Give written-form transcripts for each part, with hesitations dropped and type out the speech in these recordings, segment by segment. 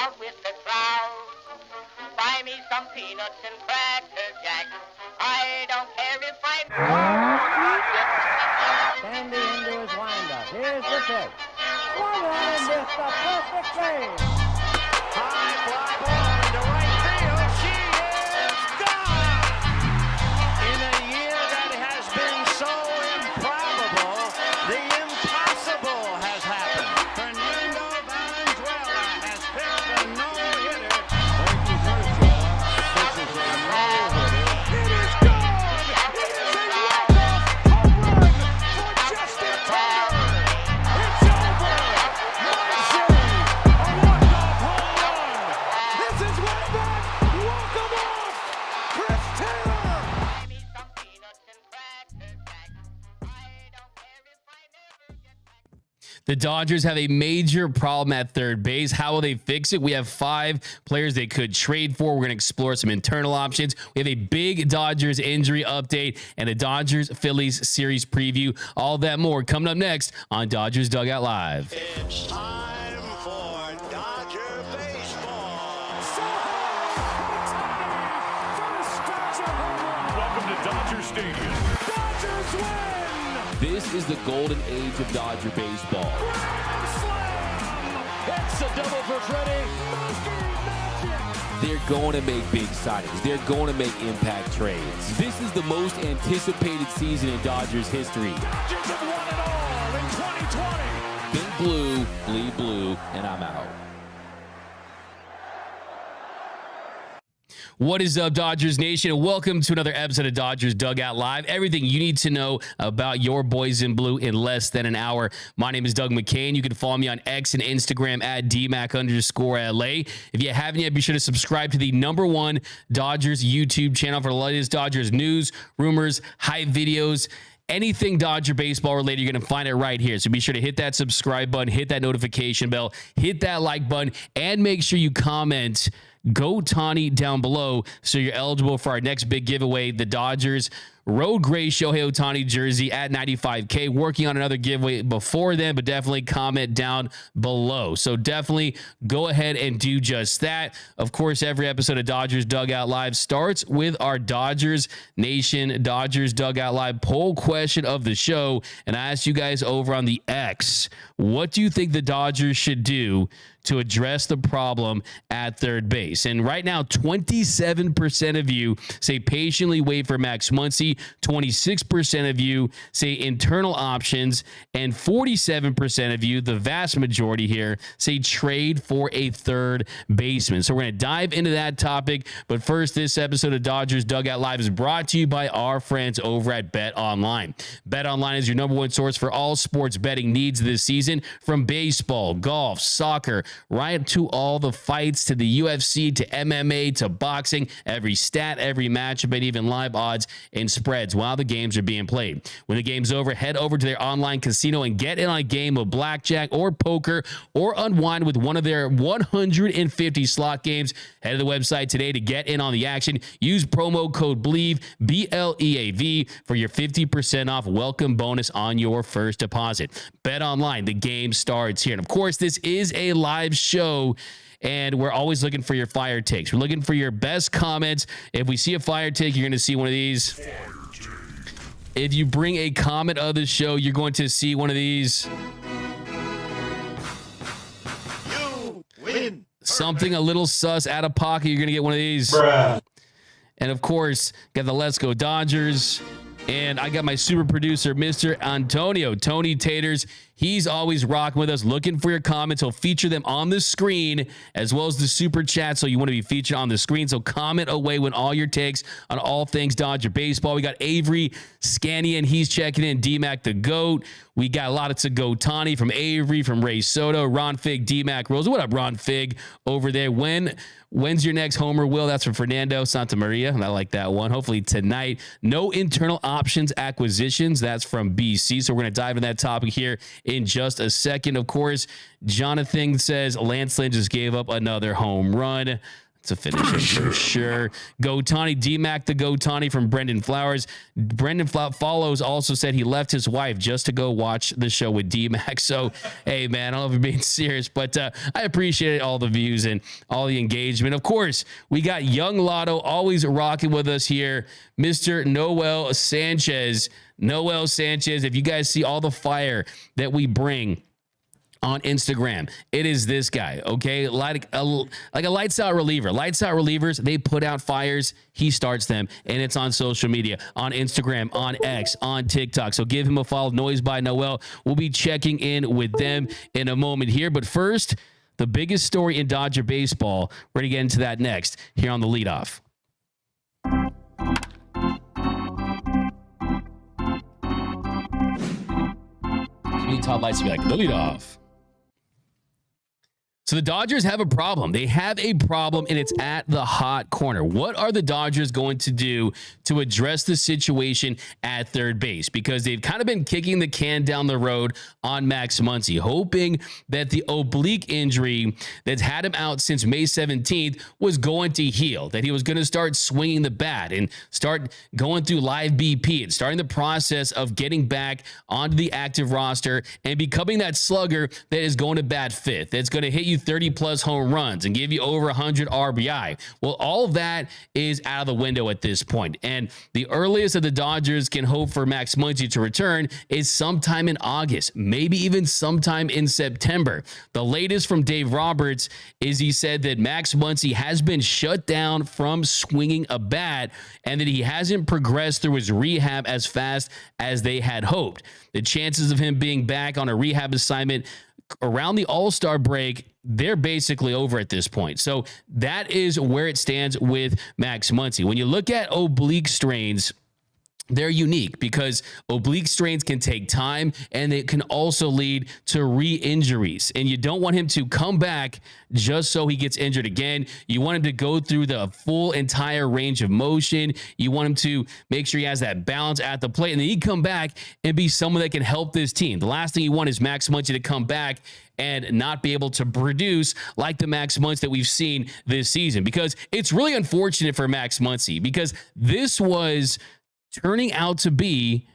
out with the crowd. Buy me some peanuts and Cracker Jack. I don't care if I... Sandy into his windup. Here's the pitch. Swung on and missed a perfect play. High fly ball into right field. She is gone. In a year that has been so improbable, the impossible has happened. Fernando Valenzuela has pitched a no-hitter. Frankie Kershaw pitches a no-hitter. It is gone. It is a walk-off home run for Justin Turner. It's over. Muncy, a walk-off home run. This is way back. Walk 'em off. Chris Taylor. Buy me some peanuts and Cracker Jack. I don't care if I never get back. The Dodgers have a major problem at third base. How will they fix it? We have 5 players they could trade for. We're going to explore some internal options. We have a big Dodgers injury update and a Dodgers-Phillies series preview. All that more coming up next on Dodgers Dugout Live. It's time for Dodger baseball. Welcome to Dodger Stadium. Dodgers win. This is the golden age of Dodger baseball. Grand slam. It's a double for Freddie. They're going to make big signings. They're going to make impact trades. This is the most anticipated season in Dodgers history. Dodgers have won it all in 2020. Think blue, bleed blue, and I'm out. What is up, Dodgers Nation? Welcome to another episode of Dodgers Dugout Live. Everything you need to know about your boys in blue in less than an hour. My name is Doug McKain. You can follow me on X and Instagram at DMac_LA. If you haven't yet, be sure to subscribe to the #1 Dodgers YouTube channel for the latest Dodgers news, rumors, hype videos. Anything Dodger baseball related, you're going to find it right here. So be sure to hit that subscribe button, hit that notification bell, hit that like button, and make sure you comment Go Tawny down below so you're eligible for our next big giveaway, the Dodgers Road Gray Shohei Ohtani jersey at 95K. Working on another giveaway before then, but definitely comment down below. So definitely go ahead and do just that. Of course, every episode of Dodgers Dugout Live starts with our Dodgers Nation, Dodgers Dugout Live poll question of the show. And I asked you guys over on the X, what do you think the Dodgers should do to address the problem at third base? And right now, 27% of you say patiently wait for Max Muncy, 26% of you say internal options, and 47% of you, the vast majority here, say trade for a third baseman. So we're going to dive into that topic. But first, this episode of Dodgers Dugout Live is brought to you by our friends over at Bet Online. Bet Online is your #1 source for all sports betting needs this season, from baseball, golf, soccer, right to all the fights, to the UFC, to MMA, to boxing, every stat, every matchup, and even live odds and spreads while the games are being played. When the game's over, head over to their online casino and get in on a game of blackjack or poker, or unwind with one of their 150 slot games. Head to the website today to get in on the action. Use promo code BLEAV, BLEAV, for your 50% off welcome bonus on your first deposit. Bet Online, the game starts here. And of course, this is a live show, and we're always looking for your fire takes. We're looking for your best comments. If we see a fire take, you're going to see one of these. If you bring a comment of the show, you're going to see one of these. You win. Something a little sus, out of pocket, you're going to get one of these. Bruh. And of course, got the Let's Go Dodgers. And I got my super producer, Mr. Antonio, Tony Taters. He's always rocking with us, looking for your comments. He'll feature them on the screen as well as the super chat. So you want to be featured on the screen. So comment away when all your takes on all things Dodger baseball. We got Avery Scanian. He's checking in. D-Mac the GOAT. We got a lot of to-go Tani from Avery, from Ray Soto, Ron Fig, D-Mac Rose. What up, Ron Fig over there? When's your next homer, Will? That's from Fernando Santa Maria. And I like that one. Hopefully tonight. No internal options acquisitions. That's from BC. So we're going to dive into that topic here in just a second. Of course, Jonathan says Lance Lynn just gave up another home run. It's a finish for sure. Gotani, D-Mac the Gotani from Brendan Flowers. Brendan Follows also said he left his wife just to go watch the show with D-Mac. So, hey, man, I don't know if you're being serious, but I appreciate all the views and all the engagement. Of course, we got Young Lotto always rocking with us here. Mr. Noel Sanchez. Noel Sanchez, if you guys see all the fire that we bring on Instagram, it is this guy, okay? Like a lights out reliever. Lights out relievers, they put out fires, he starts them, and it's on social media, on Instagram, on X, on TikTok. So give him a follow, Noise by Noel. We'll be checking in with them in a moment here. But first, the biggest story in Dodger baseball. We're going to get into that next here on The Leadoff. Top lights to be like, The Leadoff. So the Dodgers have a problem. They have a problem, and it's at the hot corner. What are the Dodgers going to do to address the situation at third base? Because they've kind of been kicking the can down the road on Max Muncy, hoping that the oblique injury that's had him out since May 17th was going to heal, that he was going to start swinging the bat and start going through live BP and starting the process of getting back onto the active roster and becoming that slugger that is going to bat fifth, that's going to hit you 30 plus home runs and give you over 100 RBI. Well, all of that is out of the window at this point. And the earliest that the Dodgers can hope for Max Muncy to return is sometime in August, maybe even sometime in September. The latest from Dave Roberts is he said that Max Muncy has been shut down from swinging a bat and that he hasn't progressed through his rehab as fast as they had hoped. The chances of him being back on a rehab assignment around the All-Star break, they're basically over at this point. So that is where it stands with Max Muncy. When you look at oblique strains, they're unique because oblique strains can take time and it can also lead to re-injuries. And you don't want him to come back just so he gets injured again. You want him to go through the full entire range of motion. You want him to make sure he has that balance at the plate. And then he'd come back and be someone that can help this team. The last thing you want is Max Muncy to come back and not be able to produce like the Max Muncy that we've seen this season. Because it's really unfortunate for Max Muncy because this was turning out to be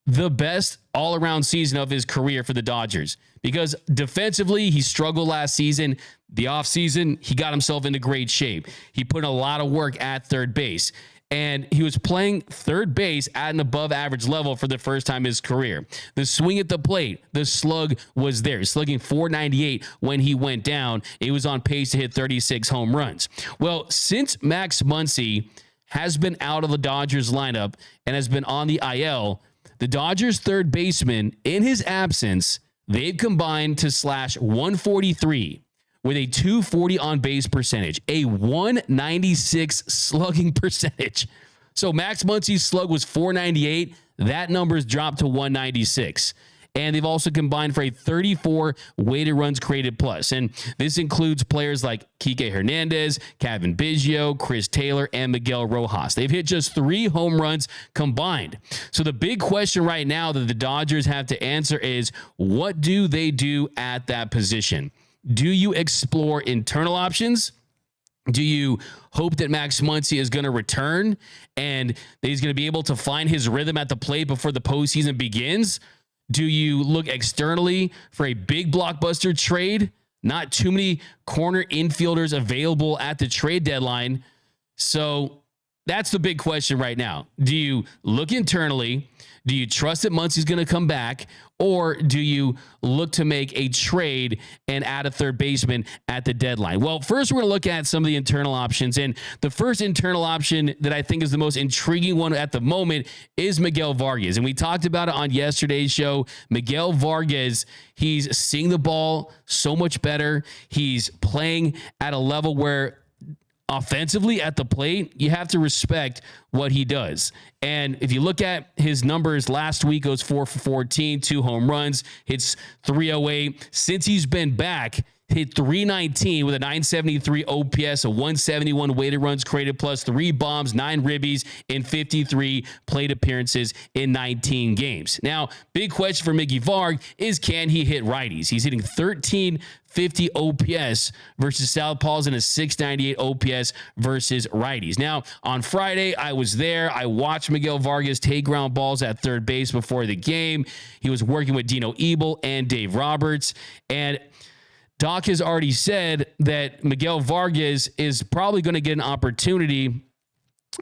the best all-around season of his career for the Dodgers because defensively, he struggled last season. The offseason, he got himself into great shape. He put in a lot of work at third base, and he was playing third base at an above-average level for the first time in his career. The swing at the plate, the slug was there, slugging .498 when he went down. It was on pace to hit 36 home runs. Well, since Max Muncy has been out of the Dodgers lineup and has been on the IL, the Dodgers third baseman, in his absence, they've combined to slash 143 with a 240 on base percentage, a 196 slugging percentage. So Max Muncy's slug was .498. That number's dropped to 196. And they've also combined for a 34 weighted runs created plus. And this includes players like Kike Hernandez, Kevin Biggio, Chris Taylor, and Miguel Rojas. They've hit just 3 home runs combined. So the big question right now that the Dodgers have to answer is, what do they do at that position? Do you explore internal options? Do you hope that Max Muncy is going to return and that he's going to be able to find his rhythm at the plate before the postseason begins? Do you look externally for a big blockbuster trade? Not too many corner infielders available at the trade deadline. So that's the big question right now. Do you look internally? Do you trust that Muncy's going to come back? Or do you look to make a trade and add a third baseman at the deadline? Well, first we're going to look at some of the internal options. And the first internal option that I think is the most intriguing one at the moment is Miguel Vargas. And we talked about it on yesterday's show. Miguel Vargas, he's seeing the ball so much better. He's playing at a level where offensively at the plate, you have to respect what he does. And if you look at his numbers, last week goes 4 for 14, 2 home runs, hits .308. Since he's been back, hit .319 with a .973 OPS, a 171 weighted runs created plus, 3 bombs, 9 ribbies in 53 plate appearances in 19 games. Now, big question for Miggy Varg is, can he hit righties? He's hitting 1350 OPS versus southpaws and a 698 OPS versus righties. Now, on Friday, I was there. I watched Miguel Vargas take ground balls at third base before the game. He was working with Dino Ebel and Dave Roberts, and Doc has already said that Miguel Vargas is probably going to get an opportunity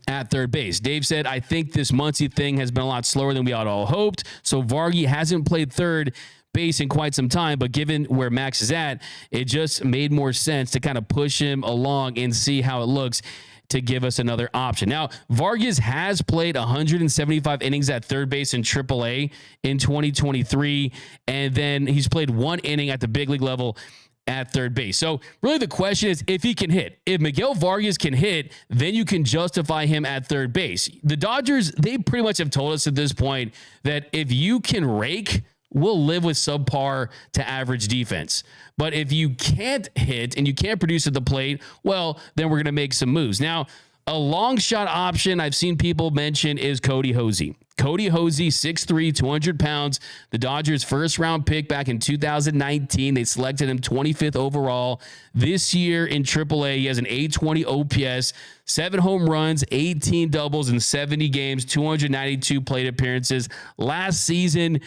at third base. Dave said, I think this Muncy thing has been a lot slower than we all hoped. So Vargy hasn't played third base in quite some time, but given where Max is at, it just made more sense to kind of push him along and see how it looks to give us another option. Now, Vargas has played 175 innings at third base in AAA in 2023, and then he's played 1 inning at the big league level at third base. So really the question is if he can hit. If Miguel Vargas can hit, then you can justify him at third base. The Dodgers, they pretty much have told us at this point that if you can rake, we'll live with subpar to average defense. But if you can't hit and you can't produce at the plate, well, then we're going to make some moves. Now, a long shot option I've seen people mention is Cody Hosey. Cody Hosey, 6'3", 200 pounds, the Dodgers' first-round pick back in 2019. They selected him 25th overall. This year in AAA, he has an 820 OPS, 7 home runs, 18 doubles in 70 games, 292 plate appearances. Last season,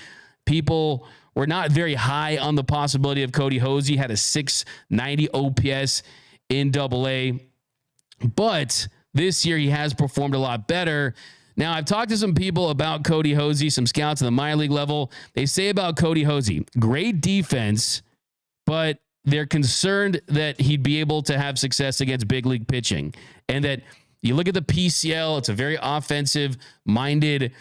people were not very high on the possibility of Cody Hosey. Had a 690 OPS in AA. But this year, he has performed a lot better. Now, I've talked to some people about Cody Hosey, some scouts at the minor league level. They say about Cody Hosey, great defense, but they're concerned that he'd be able to have success against big league pitching. And that you look at the PCL, it's a very offensive-minded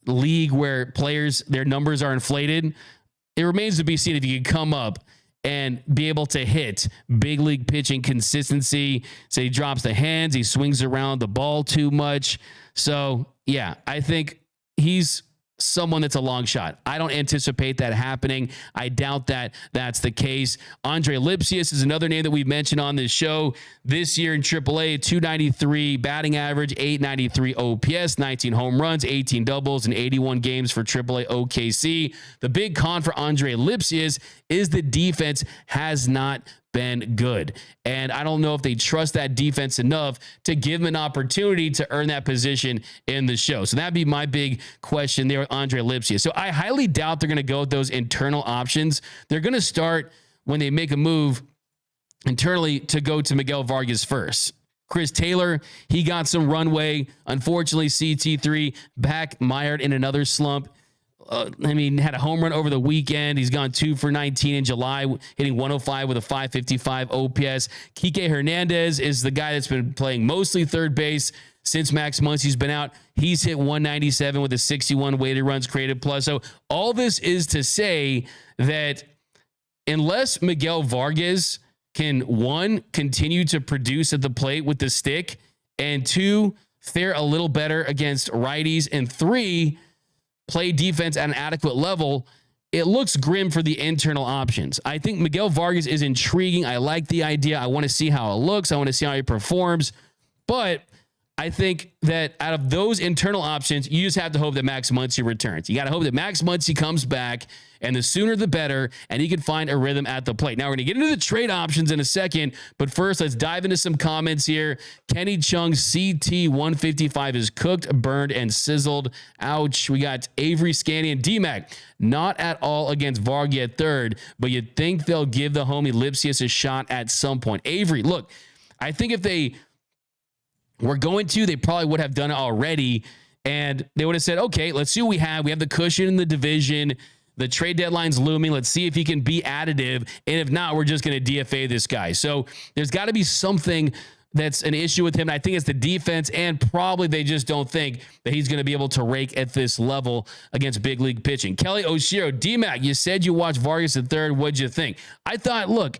league where players, their numbers are inflated. It remains to be seen if he can come up and be able to hit big league pitching consistency. So he drops the hands, he swings around the ball too much. So, yeah, I think he's someone that's a long shot. I don't anticipate that happening. I doubt that that's the case. Andre Lipsius is another name that we've mentioned on this show. This year in AAA, 293 batting average, 893 OPS, 19 home runs, 18 doubles, and 81 games for AAA OKC. The big con for Andre Lipsius is the defense has not been good. And I don't know if they trust that defense enough to give him an opportunity to earn that position in the show. So that'd be my big question there with Andre Lipsius. So I highly doubt they're going to go with those internal options. They're going to start when they make a move internally to go to Miguel Vargas first. Chris Taylor, he got some runway. Unfortunately, CT3 back mired in another slump. Had a home run over the weekend. He's gone 2 for 19 in July, hitting 105 with a 555 OPS. Kike Hernandez is the guy that's been playing mostly third base since Max Muncy's been out. He's hit 197 with a 61 weighted runs created plus. So all this is to say that unless Miguel Vargas can, 1, continue to produce at the plate with the stick, and 2, fare a little better against righties, and 3, play defense at an adequate level, it looks grim for the internal options. I think Miguel Vargas is intriguing. I like the idea. I want to see how it looks. I want to see how he performs. But I think that out of those internal options, you just have to hope that Max Muncy returns. You got to hope that Max Muncy comes back, and the sooner the better, and he can find a rhythm at the plate. Now, we're going to get into the trade options in a second, but first, let's dive into some comments here. Kenny Chung's CT 155 is cooked, burned, and sizzled. Ouch. We got Avery Scanny and D-Mac. Not at all against Vargas at third, but you'd think they'll give the homie Lipsius a shot at some point. Avery, look, I think if they were going to, they probably would have done it already, and they would have said, okay, let's see what we have. We have the cushion in the division. The trade deadline's looming. Let's see if he can be additive. And if not, we're just going to DFA this guy. So there's got to be something that's an issue with him. I think it's the defense, and probably they just don't think that he's going to be able to rake at this level against big league pitching. Kelly Oshiro, D-Mac, you said you watched Vargas at third. What'd you think? I thought, look,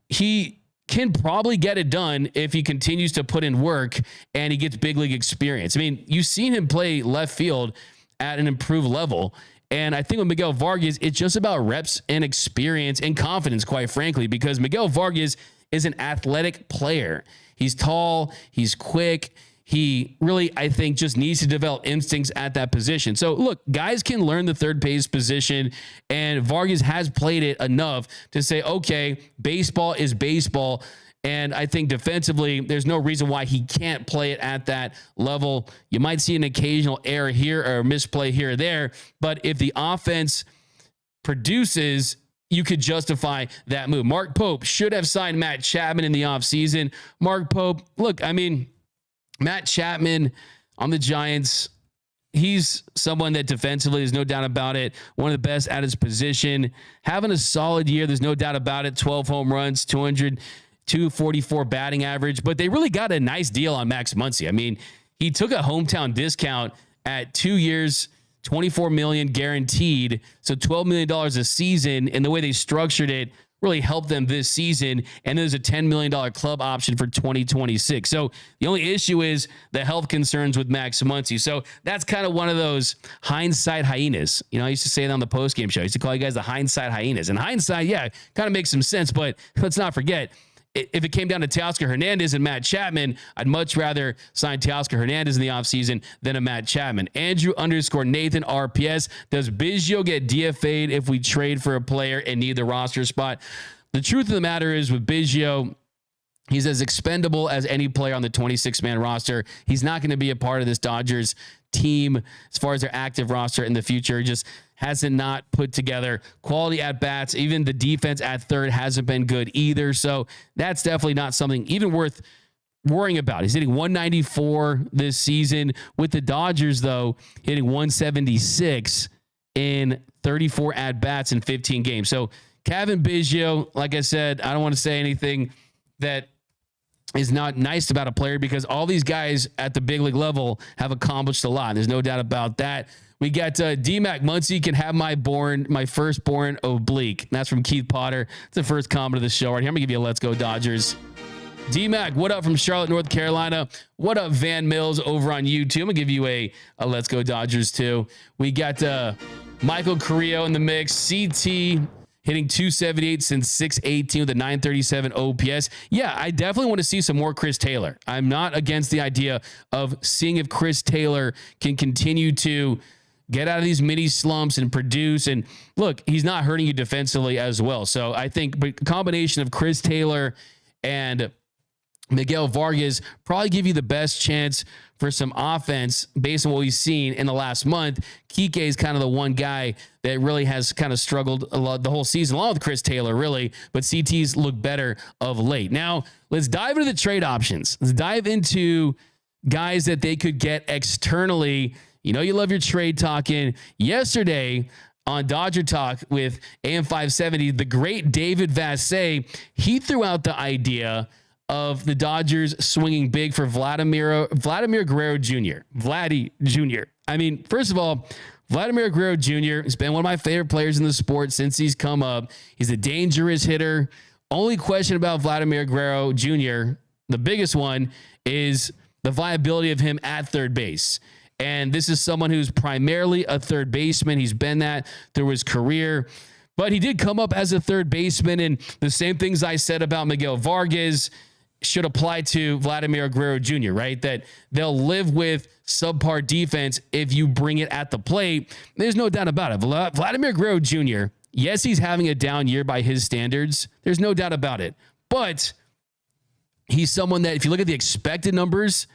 he can probably get it done if he continues to put in work and he gets big league experience. I mean, you've seen him play left field at an improved level. And I think with Miguel Vargas, it's just about reps and experience and confidence, quite frankly, because Miguel Vargas is an athletic player. He's tall, he's quick. He really, I think, just needs to develop instincts at that position. So, look, guys can learn the third base position, and Vargas has played it enough to say, okay, baseball is baseball. And I think defensively, there's no reason why he can't play it at that level. You might see an occasional error here or misplay here or there, but if the offense produces, you could justify that move. Mark Pope should have signed Matt Chapman in the offseason. Mark Pope, look, I mean, Matt Chapman on the Giants, he's someone that defensively, there's no doubt about it, one of the best at his position. Having a solid year, there's no doubt about it. 12 home runs, 244 batting average, but they really got a nice deal on Max Muncy. I mean, he took a hometown discount at 2 years, $24 million guaranteed, so $12 million a season, and the way they structured it really helped them this season, and there's a $10 million club option for 2026. So the only issue is the health concerns with Max Muncy. So that's kind of one of those hindsight hyenas. You know, I used to say it on the postgame show. I used to call you guys the hindsight hyenas. And hindsight, yeah, kind of makes some sense, but let's not forget, if it came down to Teoscar Hernandez and Matt Chapman, I'd much rather sign Teoscar Hernandez in the offseason than a Matt Chapman. Andrew_Nathan RPS. Does Biggio get DFA'd if we trade for a player and need the roster spot? The truth of the matter is with Biggio, he's as expendable as any player on the 26-man roster. He's not going to be a part of this Dodgers team as far as their active roster in the future. Just hasn't not put together quality at bats. Even the defense at third hasn't been good either. So that's definitely not something even worth worrying about. He's hitting 194 this season. With the Dodgers, though, hitting 176 in 34 at bats in 15 games. So Kevin Biggio, like I said, I don't want to say anything that is not nice about a player because all these guys at the big league level have accomplished a lot. There's no doubt about that. We got D-Mac Muncy can have my firstborn oblique. That's from Keith Potter. It's the first comment of the show right here. I'm going to give you a Let's Go Dodgers. D-Mac, what up from Charlotte, North Carolina? What up, Van Mills over on YouTube? I'm going to give you a Let's Go Dodgers too. We got Michael Carrillo in the mix. CT hitting 278 since 618 with a 937 OPS. Yeah, I definitely want to see some more Chris Taylor. I'm not against the idea of seeing if Chris Taylor can continue to get out of these mini slumps and produce. And look, he's not hurting you defensively as well. So I think a combination of Chris Taylor and Miguel Vargas probably give you the best chance for some offense based on what we've seen in the last month. Kike is kind of the one guy that really has kind of struggled a lot the whole season, along with Chris Taylor, really, but CT's look better of late. Now, let's dive into the trade options. Let's dive into guys that they could get externally. You know, you love your trade talking. Yesterday on Dodger Talk with AM 570, the great David Vassay, he threw out the idea of the Dodgers swinging big for Vladimir Guerrero Jr. Vladdy Jr. I mean, first of all, Vladimir Guerrero Jr. has been one of my favorite players in the sport since he's come up. He's a dangerous hitter. Only question about Vladimir Guerrero Jr., the biggest one, is the viability of him at third base. And this is someone who's primarily a third baseman. He's been that through his career. But he did come up as a third baseman, and the same things I said about Miguel Vargas should apply to Vladimir Guerrero Jr., right? That they'll live with subpar defense if you bring it at the plate. There's no doubt about it. Vladimir Guerrero Jr., yes, he's having a down year by his standards. There's no doubt about it. But he's someone that if you look at the expected numbers,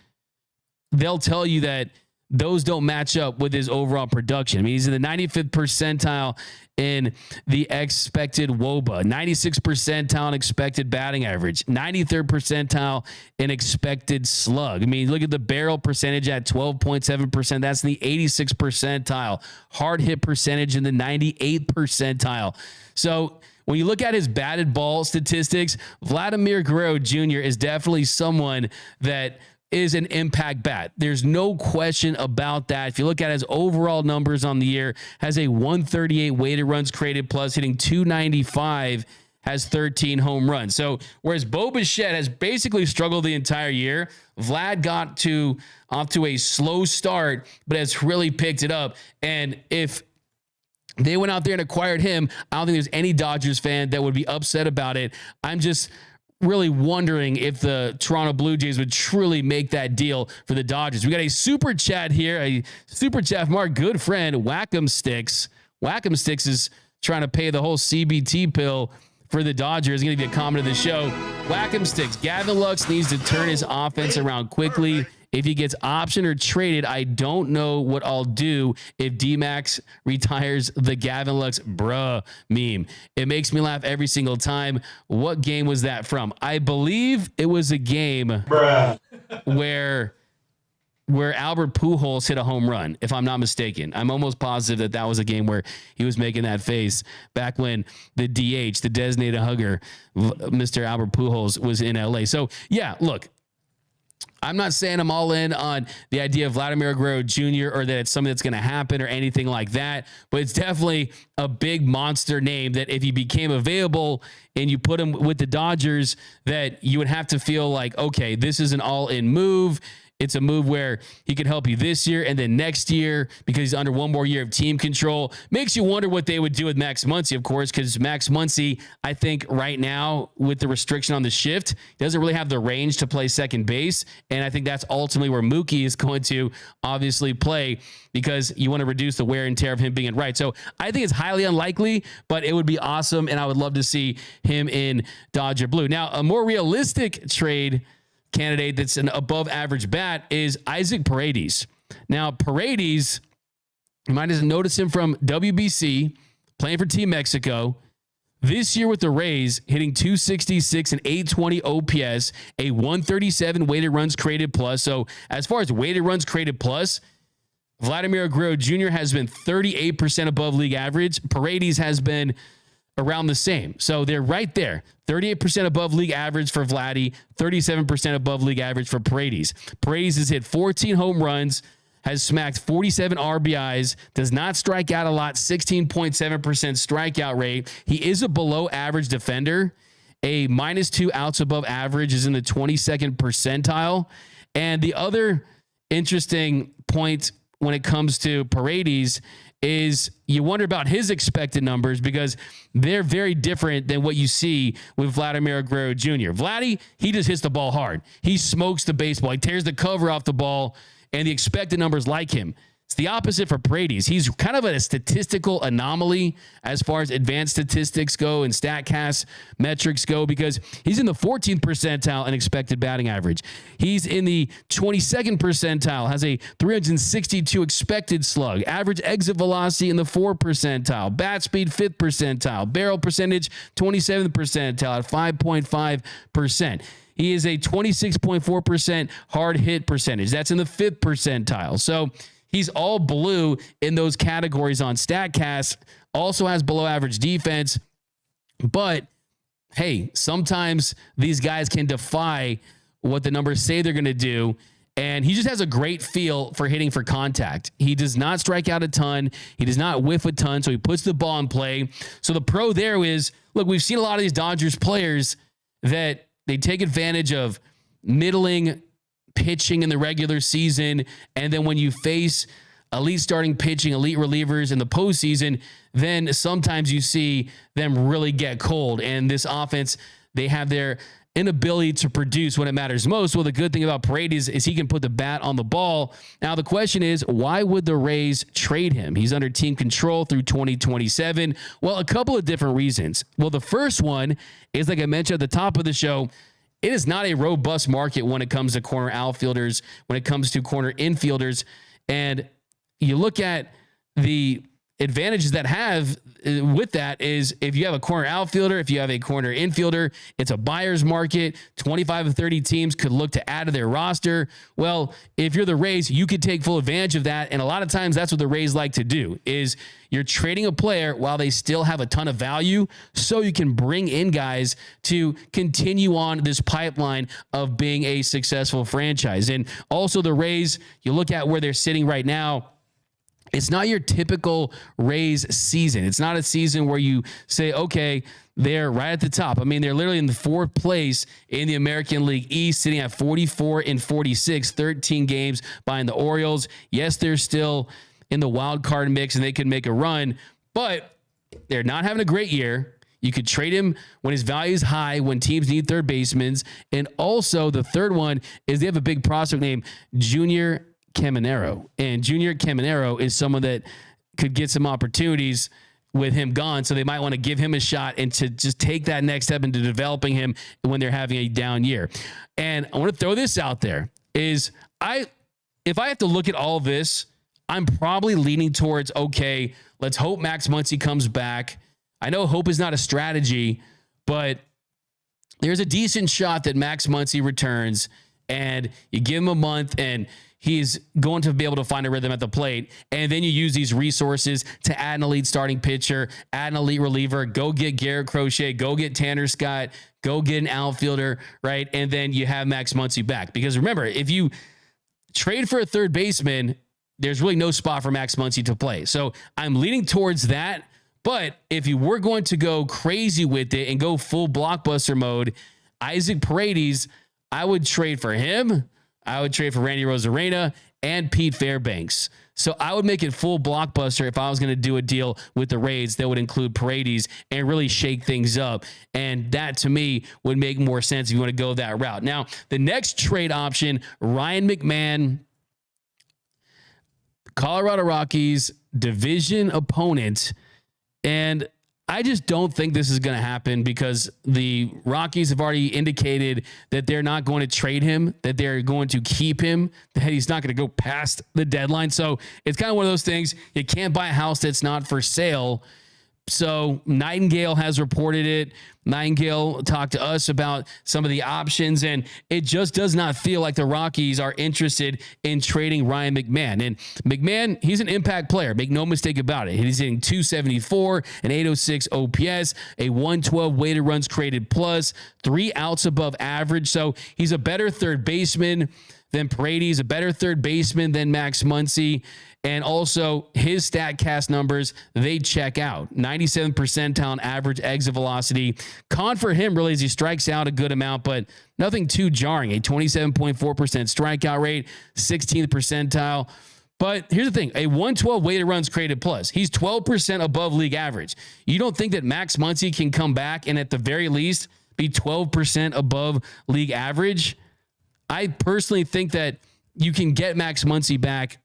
they'll tell you that those don't match up with his overall production. I mean, he's in the 95th percentile in the expected WOBA, 96th percentile in expected batting average, 93rd percentile in expected slug. I mean, look at the barrel percentage at 12.7%. That's in the 86th percentile. Hard hit percentage in the 98th percentile. So when you look at his batted ball statistics, Vladimir Guerrero Jr. is definitely someone that is an impact bat. There's no question about that. If you look at his overall numbers on the year, has a 138 weighted runs created plus, hitting 295, has 13 home runs. So whereas Bo Bichette has basically struggled the entire year, Vlad got off to a slow start, but has really picked it up. And if They went out there and acquired him. I don't think there's any Dodgers fan that would be upset about it. I'm just really wondering if the Toronto Blue Jays would truly make that deal for the Dodgers. We got a super chat here, a super chat from our good friend Whack'em Sticks. Whack'em Sticks is trying to pay the whole CBT pill for the Dodgers. Going to give you a comment of the show. Whack'em Sticks. Gavin Lux needs to turn his offense around quickly. If he gets optioned or traded, I don't know what I'll do if D-Max retires the Gavin Lux bruh meme. It makes me laugh every single time. What game was that from? I believe it was a game where Albert Pujols hit a home run, if I'm not mistaken. I'm almost positive that was a game where he was making that face back when the DH, the designated hugger, Mr. Albert Pujols, was in LA. So, yeah, look, I'm not saying I'm all in on the idea of Vladimir Guerrero Jr. or that it's something that's going to happen or anything like that, but it's definitely a big monster name that if he became available and you put him with the Dodgers, that you would have to feel like, okay, this is an all-in move. It's a move where he could help you this year and then next year because he's under one more year of team control. Makes you wonder what they would do with Max Muncy, of course, because Max Muncy, I think right now with the restriction on the shift, doesn't really have the range to play second base. And I think that's ultimately where Mookie is going to obviously play because you want to reduce the wear and tear of him being right. So I think it's highly unlikely, but it would be awesome. And I would love to see him in Dodger blue. Now, a more realistic trade candidate that's an above average bat is Isaac Paredes. Now, Paredes, you might have noticed him from WBC, playing for Team Mexico. This year with the Rays, hitting 266 and 820 OPS, a 137 weighted runs created plus. So as far as weighted runs created plus, Vladimir Guerrero Jr. has been 38% above league average. Paredes has been around the same. So they're right there. 38% above league average for Vladdy, 37% above league average for Paredes. Paredes has hit 14 home runs, has smacked 47 RBIs, does not strike out a lot, 16.7% strikeout rate. He is a below average defender. A -2 outs above average is in the 22nd percentile. And the other interesting point when it comes to Paredes is you wonder about his expected numbers because they're very different than what you see with Vladimir Guerrero Jr. Vladdy, he just hits the ball hard. He smokes the baseball. He tears the cover off the ball, and the expected numbers like him. It's the opposite for Paredes. He's kind of a statistical anomaly as far as advanced statistics go and StatCast metrics go because he's in the 14th percentile in expected batting average. He's in the 22nd percentile, has a 362 expected slug, average exit velocity in the 4th percentile, bat speed 5th percentile, barrel percentage 27th percentile at 5.5%. He is a 26.4% hard hit percentage. That's in the 5th percentile. So he's all blue in those categories on StatCast. Also has below average defense. But, hey, sometimes these guys can defy what the numbers say they're going to do. And he just has a great feel for hitting for contact. He does not strike out a ton. He does not whiff a ton. So he puts the ball in play. So the pro there is, look, we've seen a lot of these Dodgers players that they take advantage of middling pitching in the regular season, and then when you face elite starting pitching, elite relievers in the postseason, then sometimes you see them really get cold. And this offense, they have their inability to produce when it matters most. Well, the good thing about Paredes is he can put the bat on the ball. Now, the question is, why would the Rays trade him? He's under team control through 2027. Well, a couple of different reasons. Well, the first one is, like I mentioned at the top of the show, it is not a robust market when it comes to corner outfielders, when it comes to corner infielders. And you look at the advantages that have with that is if you have a corner outfielder, if you have a corner infielder, it's a buyer's market. 25 of 30 teams could look to add to their roster. Well, if you're the Rays, you could take full advantage of that. And a lot of times that's what the Rays like to do is you're trading a player while they still have a ton of value so you can bring in guys to continue on this pipeline of being a successful franchise. And also the Rays, you look at where they're sitting right now, it's not your typical Rays season. It's not a season where you say, okay, they're right at the top. I mean, they're literally in the 4th place in the American League East, sitting at 44-46, 13 games behind the Orioles. Yes, they're still in the wild card mix and they can make a run, But they're not having a great year. You could trade him when his value is high, when teams need third basemen. And also the third one is they have a big prospect named Junior Caminero. And Junior Caminero is someone that could get some opportunities with him gone. So they might want to give him a shot and to just take that next step into developing him when they're having a down year. And I want to throw this out there is if I have to look at all this, I'm probably leaning towards, okay, let's hope Max Muncy comes back. I know hope is not a strategy, but there's a decent shot that Max Muncy returns and you give him a month and he's going to be able to find a rhythm at the plate. And then you use these resources to add an elite starting pitcher, add an elite reliever, go get Garrett Crochet, go get Tanner Scott, go get an outfielder, right? And then you have Max Muncy back. Because remember, if you trade for a third baseman, there's really no spot for Max Muncy to play. So I'm leaning towards that. But if you were going to go crazy with it and go full blockbuster mode, Isaac Paredes, I would trade for him. I would trade for Randy Rosarena and Pete Fairbanks. So I would make it full blockbuster if I was going to do a deal with the Rays that would include Paredes and really shake things up. And that, to me, would make more sense if you want to go that route. Now, the next trade option, Ryan McMahon, Colorado Rockies, division opponent. And I just don't think this is going to happen because the Rockies have already indicated that they're not going to trade him, that they're going to keep him, that he's not going to go past the deadline. So it's kind of one of those things. You can't buy a house that's not for sale. So Nightingale has reported it. Nightingale talked to us about some of the options, and it just does not feel like the Rockies are interested in trading Ryan McMahon. And McMahon, he's an impact player. Make no mistake about it. He's hitting 274, an 806 OPS, a 112 weighted runs created plus, 3 outs above average. So he's a better third baseman than Paredes, a better third baseman than Max Muncy. And also his StatCast numbers, they check out. 97th percentile on average exit velocity. Con for him really is he strikes out a good amount, but nothing too jarring. A 27.4% strikeout rate, 16th percentile. But here's the thing, a 112 weighted runs created plus. He's 12% above league average. You don't think that Max Muncy can come back and at the very least be 12% above league average? I personally think that you can get Max Muncy back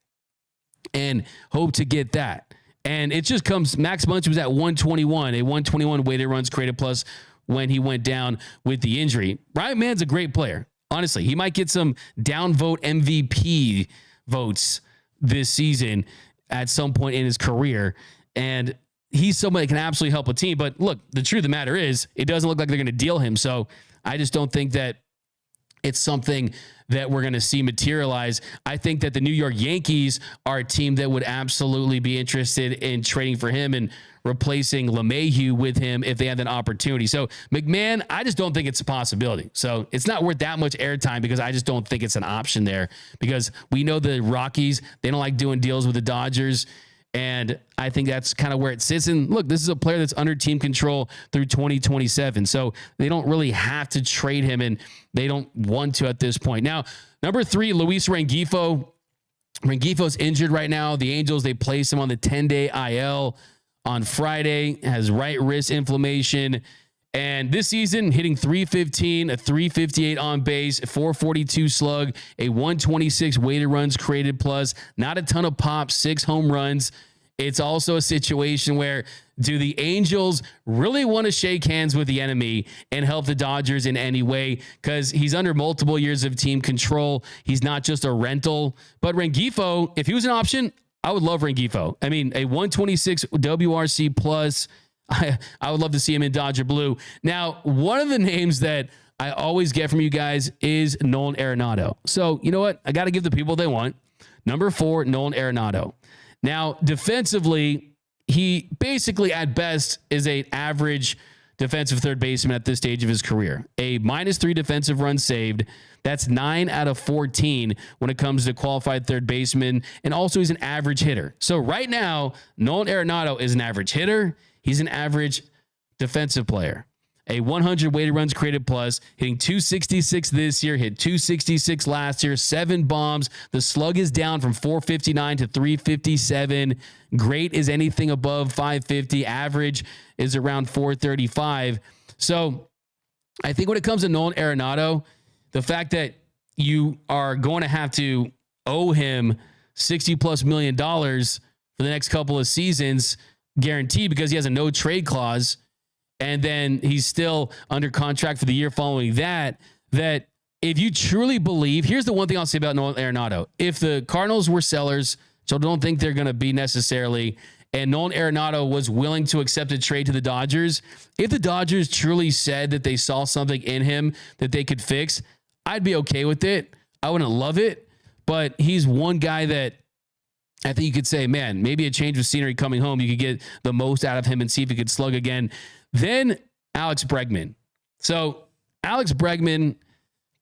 and hope to get that. And it just comes, Max Muncy was at 121, a 121 weighted runs created plus when he went down with the injury. Ryan McMahon's a great player. Honestly, he might get some downvote MVP votes this season at some point in his career. And he's somebody that can absolutely help a team. But look, the truth of the matter is it doesn't look like they're going to deal him. So I just don't think that it's something that we're going to see materialize. I think that the New York Yankees are a team that would absolutely be interested in trading for him and replacing LeMahieu with him if they had an opportunity. So McMahon, I just don't think it's a possibility. So it's not worth that much airtime because I just don't think it's an option there because we know the Rockies, they don't like doing deals with the Dodgers. And I think that's kind of where it sits. And look, this is a player that's under team control through 2027. So they don't really have to trade him and they don't want to at this point. Now, number 3, Luis Rengifo. Rengifo's injured right now. The Angels, they placed him on the 10-day IL on Friday, has right wrist inflammation. And this season, hitting 315, a 358 on base, 442 slug, a 126 weighted runs created plus, not a ton of pops, 6 home runs. It's also a situation where do the Angels really want to shake hands with the enemy and help the Dodgers in any way? Because he's under multiple years of team control. He's not just a rental. But Rengifo, if he was an option, I would love Rengifo. I mean, a 126 WRC plus, I would love to see him in Dodger blue. Now, one of the names that I always get from you guys is Nolan Arenado. So, you know what? I got to give the people they want. Number 4, Nolan Arenado. Now, defensively, he basically at best is an average defensive third baseman at this stage of his career. A -3 defensive runs saved. That's 9 out of 14 when it comes to qualified third baseman. And also he's an average hitter. So right now, Nolan Arenado is an average hitter. He's an average defensive player. a 100 weighted runs created plus, hitting 266 this year, hit 266 last year, 7 bombs. The slug is down from 459 to 357. Great is anything above 550. Average is around 435. So I think when it comes to Nolan Arenado, the fact that you are going to have to owe him $60+ million for the next couple of seasons guaranteed because he has a no trade clause, and then he's still under contract for the year following that if you truly believe, here's the one thing I'll say about Nolan Arenado. If the Cardinals were sellers, so don't think they're going to be necessarily, and Nolan Arenado was willing to accept a trade to the Dodgers, if the Dodgers truly said that they saw something in him that they could fix, I'd be okay with it. I wouldn't love it, but he's one guy that I think you could say, man, maybe a change of scenery coming home, you could get the most out of him and see if he could slug again. Then Alex Bregman. So Alex Bregman,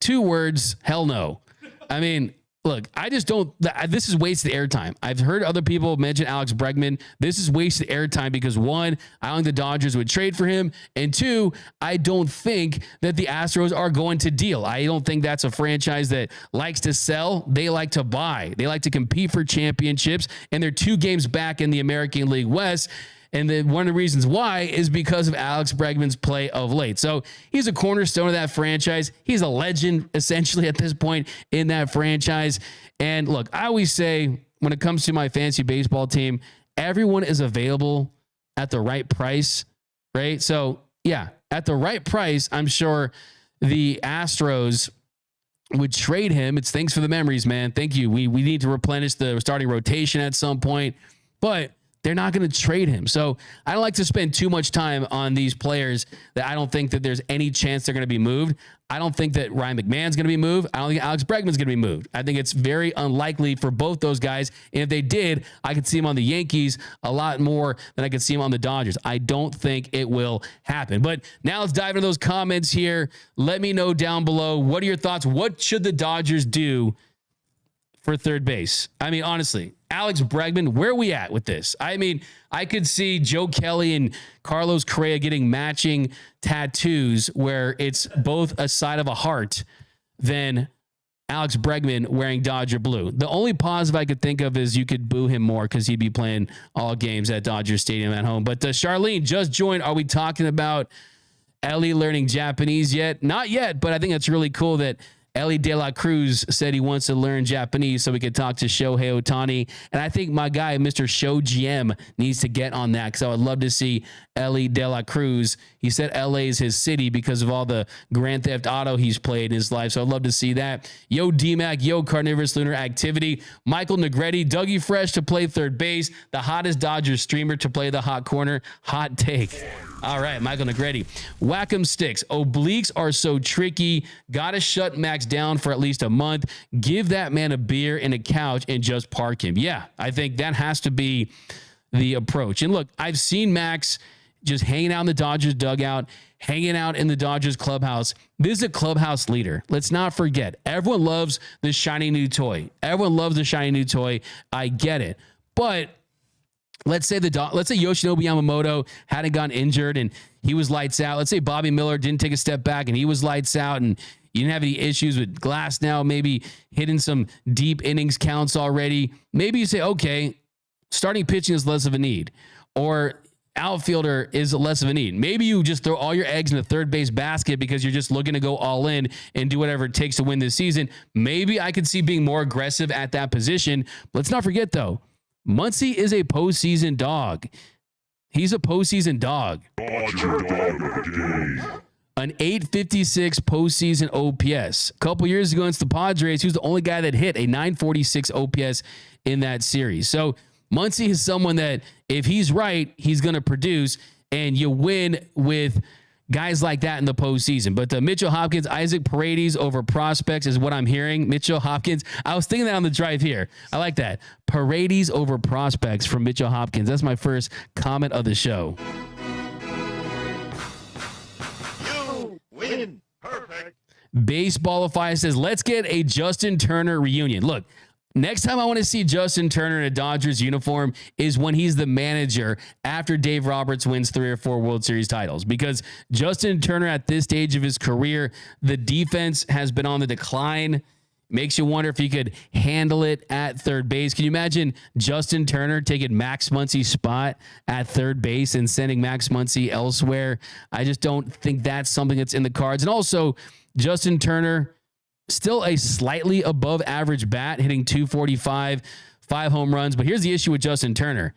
2 words, hell no. I mean, look, I just don't, this is wasted airtime. I've heard other people mention Alex Bregman. This is wasted airtime because 1, I don't think the Dodgers would trade for him. And 2, I don't think that the Astros are going to deal. I don't think that's a franchise that likes to sell. They like to buy. They like to compete for championships. And they're 2 games back in the American League West. And then one of the reasons why is because of Alex Bregman's play of late. So he's a cornerstone of that franchise. He's a legend, essentially, at this point in that franchise. And look, I always say when it comes to my fantasy baseball team, everyone is available at the right price, right? So, yeah, at the right price, I'm sure the Astros would trade him. It's thanks for the memories, man. Thank you. We need to replenish the starting rotation at some point. But they're not going to trade him. So I don't like to spend too much time on these players that I don't think that there's any chance they're going to be moved. I don't think that Ryan McMahon's going to be moved. I don't think Alex Bregman's going to be moved. I think it's very unlikely for both those guys. And if they did, I could see him on the Yankees a lot more than I could see him on the Dodgers. I don't think it will happen. But now let's dive into those comments here. Let me know down below. What are your thoughts? What should the Dodgers do for third base? I mean, honestly, Alex Bregman, where are we at with this? I mean, I could see Joe Kelly and Carlos Correa getting matching tattoos where it's both a side of a heart than Alex Bregman wearing Dodger blue. The only positive I could think of is you could boo him more because he'd be playing all games at Dodger Stadium at home. But Charlene just joined. Are we talking about Ellie learning Japanese yet? Not yet, but I think it's really cool that Ellie De La Cruz said he wants to learn Japanese so we could talk to Shohei Ohtani. And I think my guy, Mr. Show GM, needs to get on that because I would love to see Ellie De La Cruz. He said LA is his city because of all the Grand Theft Auto he's played in his life. So I'd love to see that. Yo, DMAC, yo, Carnivorous Lunar Activity. Michael Negretti, Dougie Fresh to play third base. The hottest Dodgers streamer to play the hot corner. Hot take. All right, Michael Negretti. Whack'em sticks. Obliques are so tricky. Got to shut Max down for at least a month. Give that man a beer and a couch and just park him. Yeah, I think that has to be the approach. And look, I've seen Max just hanging out in the Dodgers dugout, hanging out in the Dodgers clubhouse. This is a clubhouse leader. Let's not forget. Everyone loves the shiny new toy. Everyone loves the shiny new toy. I get it. But let's say Yoshinobu Yamamoto hadn't gotten injured and he was lights out. Let's say Bobby Miller didn't take a step back and he was lights out and you didn't have any issues with Glass now, maybe hitting some deep innings counts already. Maybe you say, okay, starting pitching is less of a need, or outfielder is less of a need. Maybe you just throw all your eggs in the third base basket because you're just looking to go all in and do whatever it takes to win this season. Maybe I could see being more aggressive at that position. But let's not forget, though, Muncy is a postseason dog. He's a postseason dog. An 856 postseason OPS. A couple years ago against the Padres, he was the only guy that hit a 946 OPS in that series. So Muncy is someone that if he's right, he's going to produce, and you win with guys like that in the postseason. But Mitchell Hopkins, Isaac Paredes over prospects is what I'm hearing. Mitchell Hopkins. I was thinking that on the drive here. I like that. Paredes over prospects from Mitchell Hopkins. That's my first comment of the show. You win. Perfect. Baseballify says, let's get a Justin Turner reunion. Look, Next time I want to see Justin Turner in a Dodgers uniform is when he's the manager after Dave Roberts wins 3 or 4 World Series titles, because Justin Turner at this stage of his career, the defense has been on the decline. Makes you wonder if he could handle it at third base. Can you imagine Justin Turner taking Max Muncy's spot at third base and sending Max Muncy elsewhere? I just don't think that's something that's in the cards. And also, Justin Turner, still a slightly above average bat, hitting 245, 5 home runs. But here's the issue with Justin Turner.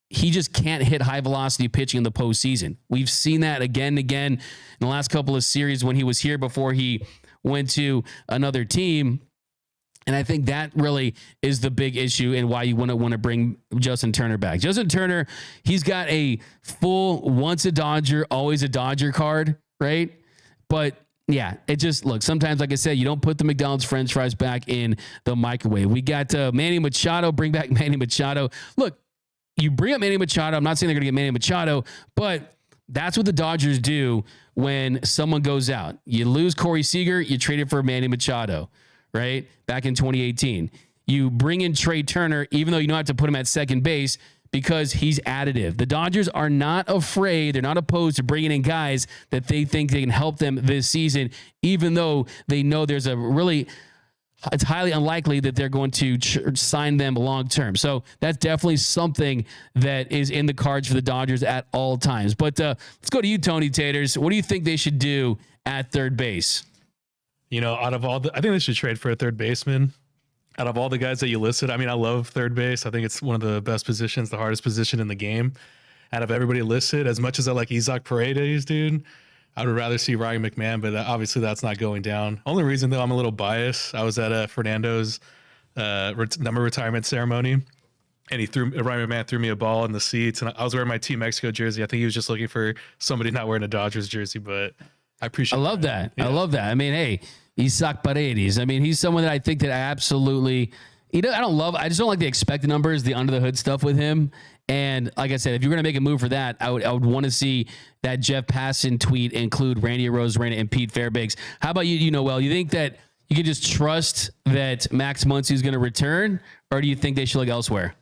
He just can't hit high velocity pitching in the postseason. We've seen that again and again in the last couple of series when he was here before he went to another team. And I think that really is the big issue and why you want to bring Justin Turner back. Justin Turner, he's got a full once a Dodger, always a Dodger card, right? But yeah, it just, look, sometimes, like I said, you don't put the McDonald's French fries back in the microwave. We got Manny Machado, bring back Manny Machado. Look, you bring up Manny Machado. I'm not saying they're going to get Manny Machado, but that's what the Dodgers do when someone goes out. You lose Corey Seager, you trade it for Manny Machado, right? Back in 2018. You bring in Trey Turner, even though you don't have to put him at second base, because he's additive. The Dodgers are not afraid. They're not opposed to bringing in guys that they think they can help them this season, even though they know there's it's highly unlikely that they're going to sign them long term. So that's definitely something that is in the cards for the Dodgers at all times. But let's go to you, Tony Taters. What do you think they should do at third base? You know, out of all I think they should trade for a third baseman. Out of all the guys that you listed, I mean, I love third base. I think it's one of the best positions, the hardest position in the game. Out of everybody listed, as much as I like Isaac Paredes, dude, I would rather see Ryan McMahon, but obviously that's not going down. Only reason, though, I'm a little biased. I was at Fernando's number retirement ceremony, and Ryan McMahon threw me a ball in the seats, and I was wearing my Team Mexico jersey. I think he was just looking for somebody not wearing a Dodgers jersey, but I appreciate it. I love that. Yeah. I love that. I mean, hey, Isaac Paredes. I mean, he's someone that I think that I absolutely, I just don't like the expected numbers, the under the hood stuff with him. And like I said, if you're going to make a move for that, I would want to see that Jeff Passan tweet include Randy Arozarena and Pete Fairbanks. How about you, Noel? You think that you can just trust that Max Muncy is going to return, or do you think they should look elsewhere?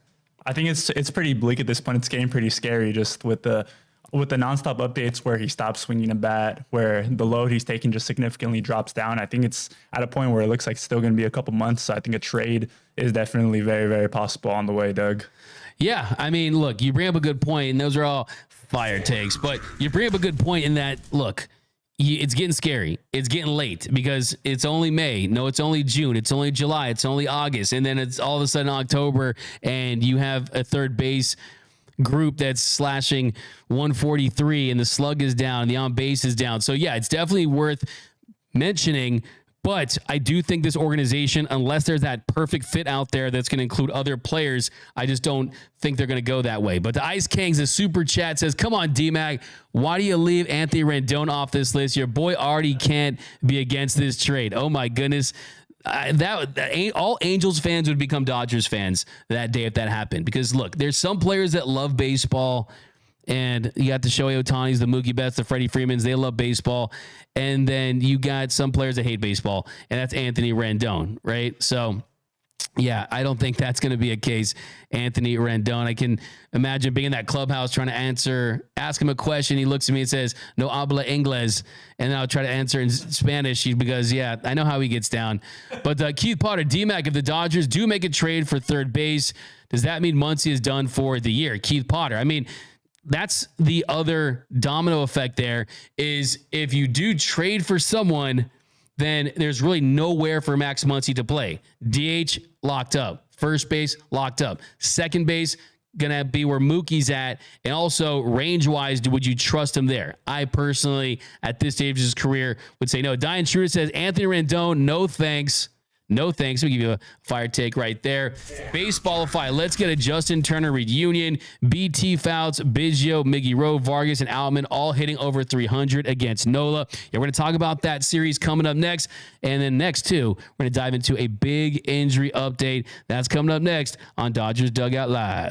I think it's pretty bleak at this point. It's getting pretty scary just with the nonstop updates where he stops swinging a bat, where the load he's taking just significantly drops down. I think it's at a point where it looks like it's still going to be a couple months. So I think a trade is definitely very, very possible on the way, Doug. Yeah, I mean, look, you bring up a good point, and those are all fire takes, but you bring up a good point in that, look, it's getting scary. It's getting late because it's only May. No, it's only June. It's only July. It's only August. And then it's all of a sudden October, and you have a third base group that's slashing 143 and the slug is down and the on base is down. So yeah, it's definitely worth mentioning, but I do think this organization, unless there's that perfect fit out there that's going to include other players, I just don't think they're going to go that way. But the Ice Kings, the super chat says, come on, D-Mac, why do you leave Anthony Rendon off this list? Your boy already can't be against this trade. Oh my goodness. All Angels fans would become Dodgers fans that day if that happened. Because look, there's some players that love baseball, and you got the Shohei Ohtanis, the Mookie Betts, the Freddie Freemans. They love baseball, and then you got some players that hate baseball, and that's Anthony Rendon, right? So yeah, I don't think that's going to be a case. Anthony Rendon, I can imagine being in that clubhouse trying to ask him a question. He looks at me and says, no habla inglés. And then I'll try to answer in Spanish because, yeah, I know how he gets down. But Keith Potter, D-Mac, if the Dodgers do make a trade for third base, does that mean Muncy is done for the year? Keith Potter, I mean, that's the other domino effect there is if you do trade for someone, then there's really nowhere for Max Muncy to play. DH, locked up. First base, locked up. Second base, going to be where Mookie's at. And also, range-wise, would you trust him there? I personally, at this stage of his career, would say no. Diane Schroeder says, Anthony Rendon, no thanks. No thanks. We give you a fire take right there. Baseballify. Let's get a Justin Turner reunion. BT Fouts, Biggio, Miggy Rowe, Vargas, and Outman all hitting over 300 against NOLA. Yeah, we're going to talk about that series coming up next. And then next, too, we're going to dive into a big injury update. That's coming up next on Dodgers Dugout Live.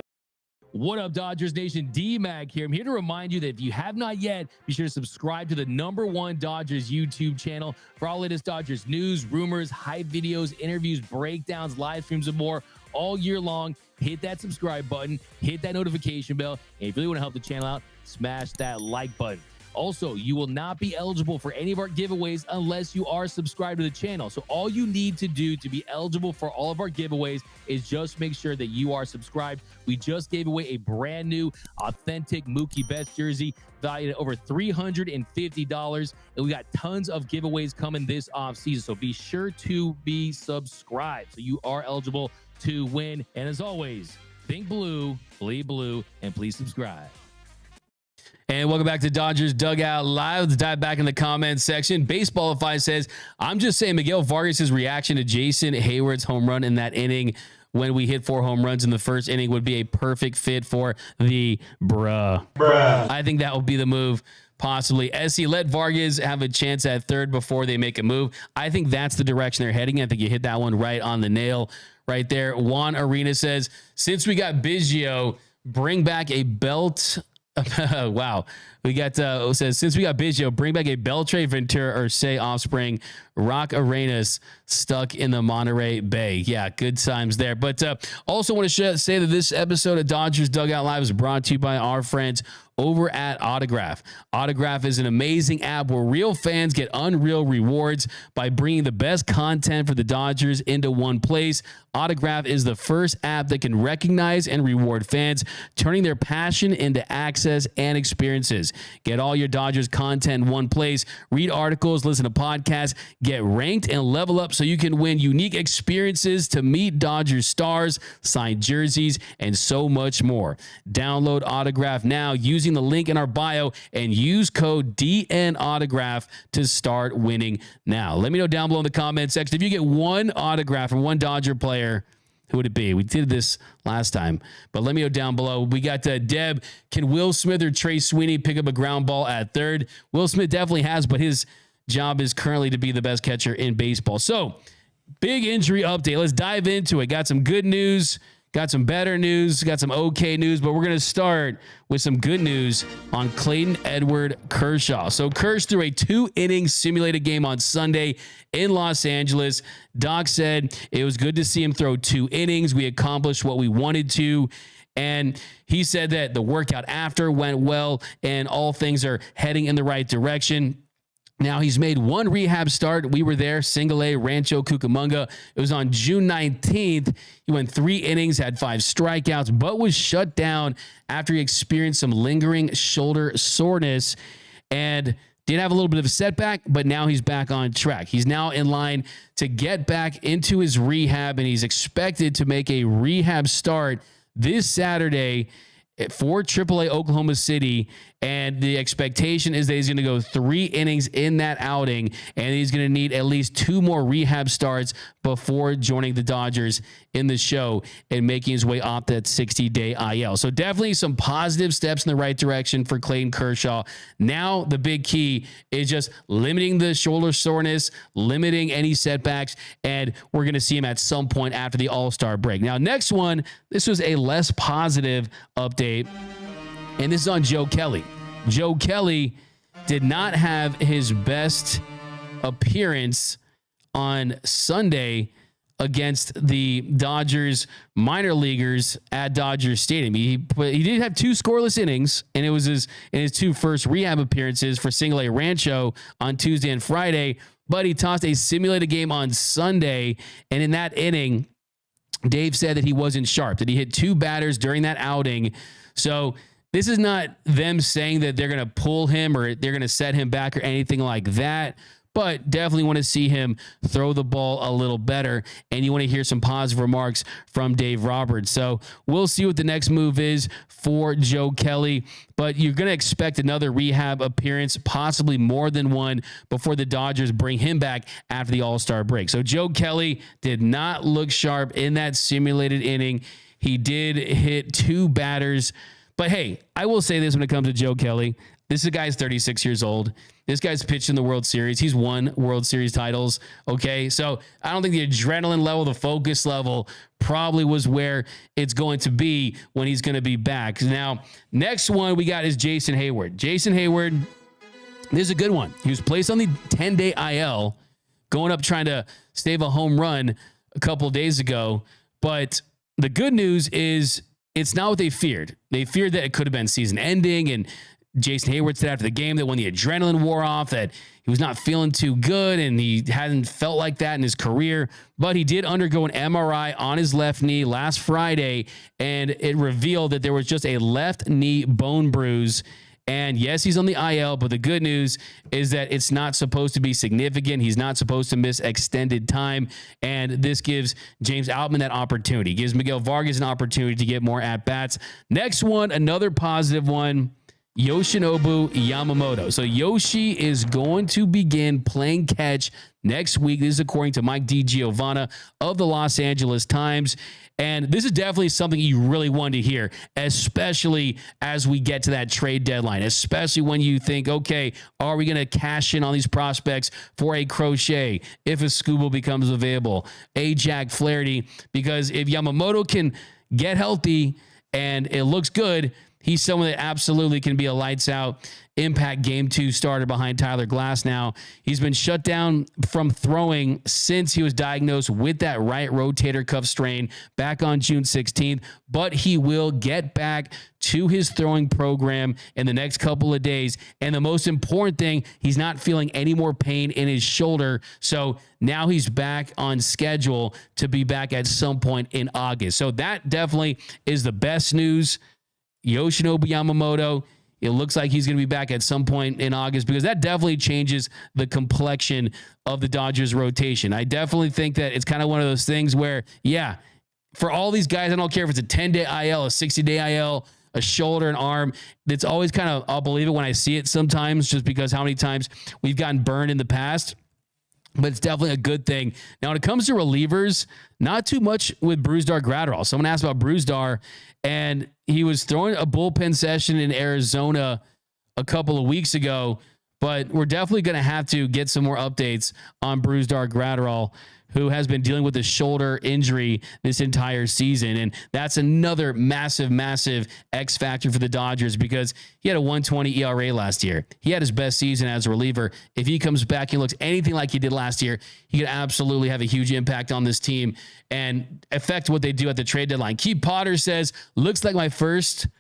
What up, Dodgers Nation? D-Mac here. I'm here to remind you that if you have not yet, be sure to subscribe to the #1 Dodgers YouTube channel for all latest Dodgers news, rumors, hype videos, interviews, breakdowns, live streams, and more all year long. Hit that subscribe button, hit that notification bell, and if you really want to help the channel out, smash that like button. Also, you will not be eligible for any of our giveaways unless you are subscribed to the channel. So all you need to do to be eligible for all of our giveaways is just make sure that you are subscribed. We just gave away a brand new authentic Mookie Betts jersey valued at over $350. And we got tons of giveaways coming this offseason. So be sure to be subscribed so you are eligible to win. And as always, think blue, bleed blue, and please subscribe. And welcome back to Dodgers Dugout Live. Let's dive back in the comments section. Baseballify says, I'm just saying Miguel Vargas' reaction to Jason Hayward's home run in that inning when we hit 4 home runs in the first inning would be a perfect fit for the bruh. I think that would be the move. Possibly. SC, let Vargas have a chance at third before they make a move. I think that's the direction they're heading. I think you hit that one right on the nail right there. Juan Arena says, since we got Biggio, bring back a belt. Wow. We got, says, since we got Biggio, bring back a Beltre, Ventura, or say offspring, Rock Arenas stuck in the Monterey Bay. Yeah, good times there. But also want to say that this episode of Dodgers Dugout Live is brought to you by our friends over at Autograph. Autograph is an amazing app where real fans get unreal rewards by bringing the best content for the Dodgers into one place. Autograph is the first app that can recognize and reward fans, turning their passion into access and experiences. Get all your Dodgers content in one place. Read articles, listen to podcasts, get ranked, and level up so you can win unique experiences to meet Dodgers stars, signed jerseys, and so much more. Download Autograph now using the link in our bio and use code DNAutograph to start winning now. Let me know down below in the comment section if you get one autograph from one Dodger player, who would it be? We did this last time, but let me know down below. We got Deb. Can Will Smith or Trey Sweeney pick up a ground ball at third? Will Smith definitely has, but his job is currently to be the best catcher in baseball. So big injury update. Let's dive into it. Got some good news. Got some better news, got some okay news, but we're going to start with some good news on Clayton Edward Kershaw. So Kersh threw a 2-inning simulated game on Sunday in Los Angeles. Doc said it was good to see him throw 2 innings. We accomplished what we wanted to. And he said that the workout after went well and all things are heading in the right direction. Now, he's made 1 rehab start. We were there, Single A, Rancho Cucamonga. It was on June 19th. He went 3 innings, had 5 strikeouts, but was shut down after he experienced some lingering shoulder soreness and did have a little bit of a setback, but now he's back on track. He's now in line to get back into his rehab, and he's expected to make a rehab start this Saturday for AAA Oklahoma City, and the expectation is that he's going to go 3 innings in that outing, and he's going to need at least 2 more rehab starts before joining the Dodgers in the show and making his way off that 60-day IL. So definitely some positive steps in the right direction for Clayton Kershaw. Now the big key is just limiting the shoulder soreness, limiting any setbacks, and we're going to see him at some point after the All-Star break. Now, next one, this was a less positive update, and this is on Joe Kelly. Joe Kelly did not have his best appearance on Sunday against the Dodgers minor leaguers at Dodger Stadium. He did have 2 scoreless innings, and it was in his 2 first rehab appearances for Single A Rancho on Tuesday and Friday, but he tossed a simulated game on Sunday, and in that inning, Dave said that he wasn't sharp, that he hit 2 batters during that outing. So this is not them saying that they're going to pull him or they're going to set him back or anything like that, but definitely want to see him throw the ball a little better. And you want to hear some positive remarks from Dave Roberts. So we'll see what the next move is for Joe Kelly, but you're going to expect another rehab appearance, possibly more than one, before the Dodgers bring him back after the All-Star break. So Joe Kelly did not look sharp in that simulated inning. He did hit 2 batters. But hey, I will say this when it comes to Joe Kelly. This guy's 36 years old. This guy's pitched in the World Series. He's won World Series titles. Okay. So I don't think the adrenaline level, the focus level probably was where it's going to be when he's going to be back. Now, next one we got is Jason Hayward. Jason Hayward, this is a good one. He was placed on the 10-day IL, going up trying to save a home run a couple of days ago. But the good news is it's not what they feared. They feared that it could have been season ending, and Jason Hayward said after the game that when the adrenaline wore off that he was not feeling too good and he hadn't felt like that in his career. But he did undergo an MRI on his left knee last Friday, and it revealed that there was just a left knee bone bruise. And yes, he's on the IL, but the good news is that it's not supposed to be significant. He's not supposed to miss extended time. And this gives James Outman that opportunity. Gives Miguel Vargas an opportunity to get more at-bats. Next one, another positive one, Yoshinobu Yamamoto. So Yoshi is going to begin playing catch next week. This is according to Mike DiGiovanna of the Los Angeles Times. And this is definitely something you really want to hear, especially as we get to that trade deadline, especially when you think, okay, are we going to cash in on these prospects for a Crochet if a Scooble becomes available, a Jack Flaherty? Because if Yamamoto can get healthy and it looks good, he's someone that absolutely can be a lights out impact game 2 starter behind Tyler Glass now. He's been shut down from throwing since he was diagnosed with that right rotator cuff strain back on June 16th, but he will get back to his throwing program in the next couple of days. And the most important thing, he's not feeling any more pain in his shoulder. So now he's back on schedule to be back at some point in August. So that definitely is the best news. Yoshinobu Yamamoto, it looks like he's going to be back at some point in August, because that definitely changes the complexion of the Dodgers rotation. I definitely think that it's kind of one of those things where, yeah, for all these guys, I don't care if it's a 10-day IL, a 60-day IL, a shoulder, an arm. It's always kind of, I'll believe it when I see it sometimes, just because how many times we've gotten burned in the past. But it's definitely a good thing. Now, when it comes to relievers, not too much with Brusdar Graterol. Someone asked about Brusdar, and he was throwing a bullpen session in Arizona a couple of weeks ago, but we're definitely going to have to get some more updates on Brusdar Graterol, who has been dealing with a shoulder injury this entire season. And that's another massive, massive X factor for the Dodgers, because he had a 1.20 ERA last year. He had his best season as a reliever. If he comes back and looks anything like he did last year, he could absolutely have a huge impact on this team and affect what they do at the trade deadline. Keith Potter says, looks like my firstborn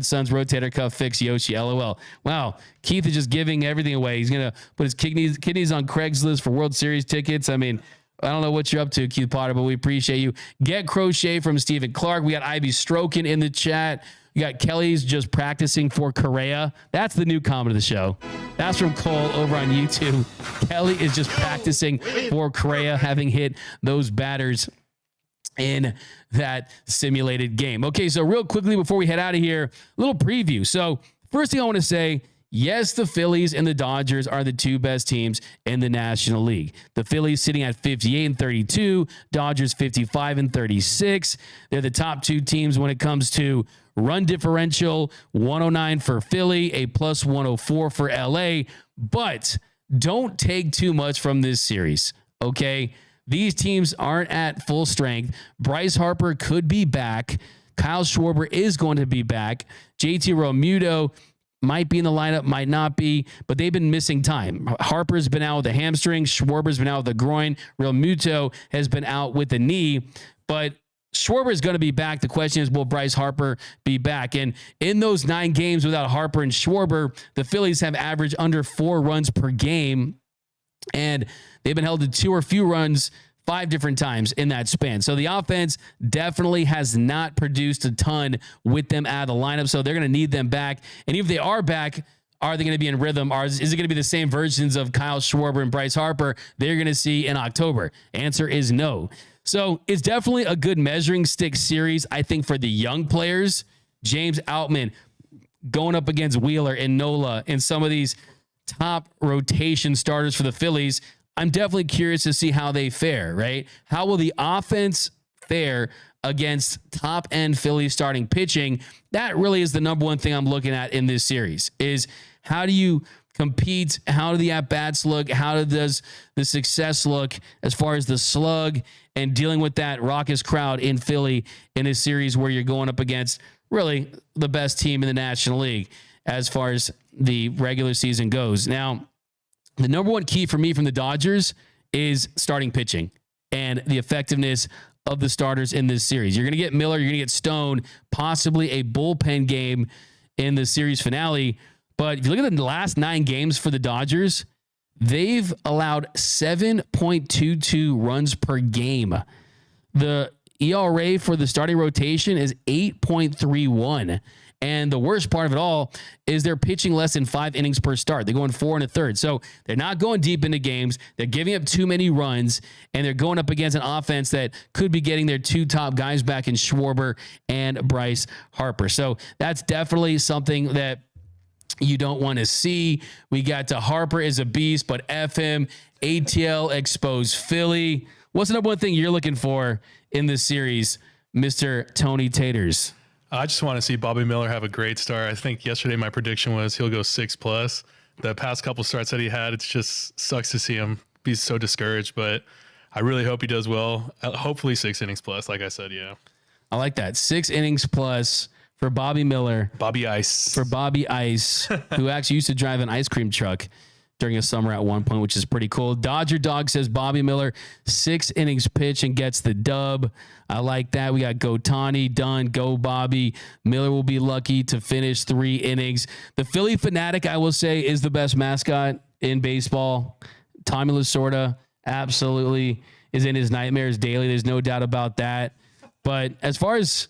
son's rotator cuff fix, Yoshi, LOL. Wow. Keith is just giving everything away. He's going to put his kidneys on Craigslist for World Series tickets. I mean, I don't know what you're up to, Keith Potter, but we appreciate you. Get Crochet from Stephen Clark. We got Ivy Strokin in the chat. You got Kelly's just practicing for Correa. That's the new comment of the show. That's from Cole over on YouTube. Kelly is just practicing for Correa, having hit those batters in that simulated game. Okay, so real quickly before we head out of here, a little preview. So first thing I want to say, yes, the Phillies and the Dodgers are the two best teams in the National League. The Phillies sitting at 58-32, Dodgers 55-36. They're the top two teams when it comes to run differential, 109 for Philly, a plus 104 for LA. But don't take too much from this series, okay? These teams aren't at full strength. Bryce Harper could be back. Kyle Schwarber is going to be back. JT Realmuto might be in the lineup, might not be, but they've been missing time. Harper's been out with a hamstring. Schwarber's been out with a groin. Realmuto has been out with the knee, but Schwarber is going to be back. The question is, will Bryce Harper be back? And in those 9 games without Harper and Schwarber, the Phillies have averaged under 4 runs per game, and they've been held to 2 or few runs 5 different times in that span. So the offense definitely has not produced a ton with them out of the lineup. So they're going to need them back. And if they are back, are they going to be in rhythm? Or is it going to be the same versions of Kyle Schwarber and Bryce Harper they're going to see in October? Answer is no. So it's definitely a good measuring stick series, I think, for the young players. James Outman going up against Wheeler and Nola and some of these top rotation starters for the Phillies. I'm definitely curious to see how they fare, right? How will the offense fare against top-end Phillies starting pitching, that really is the number one thing I'm looking at in this series is how do you compete? How do the at-bats look? How does the success look as far as the slug and dealing with that raucous crowd in Philly in a series where you're going up against really the best team in the National League as far as the regular season goes. Now, the number one key for me from the Dodgers is starting pitching and the effectiveness of the starters in this series. You're going to get Miller, you're going to get Stone, possibly a bullpen game in the series finale. But if you look at the last 9 games for the Dodgers, they've allowed 7.22 runs per game. The ERA for the starting rotation is 8.31. And the worst part of it all is they're pitching less than 5 innings per start. They're going 4 1/3. So they're not going deep into games. They're giving up too many runs, and they're going up against an offense that could be getting their 2 top guys back in Schwarber and Bryce Harper. So that's definitely something that you don't want to see. We got to Harper is a beast, but F him. ATL exposed Philly. What's the number one thing you're looking for in this series, Mr. Tony Taters? I just want to see Bobby Miller have a great start. I think yesterday my prediction was he'll go 6+. The past couple starts that he had, it just sucks to see him be so discouraged, but I really hope he does well. Hopefully 6 innings plus, like I said, yeah. I like that. 6 innings plus for Bobby Miller. Bobby Ice. For Bobby Ice, who actually used to drive an ice cream truck during a summer at one point, which is pretty cool. Dodger Dog says Bobby Miller, 6 innings pitch and gets the dub. I like that. We got go Tani, done, go Bobby. Miller will be lucky to finish 3 innings. The Philly Fanatic, I will say, is the best mascot in baseball. Tommy Lasorda absolutely is in his nightmares daily. There's no doubt about that. But as far as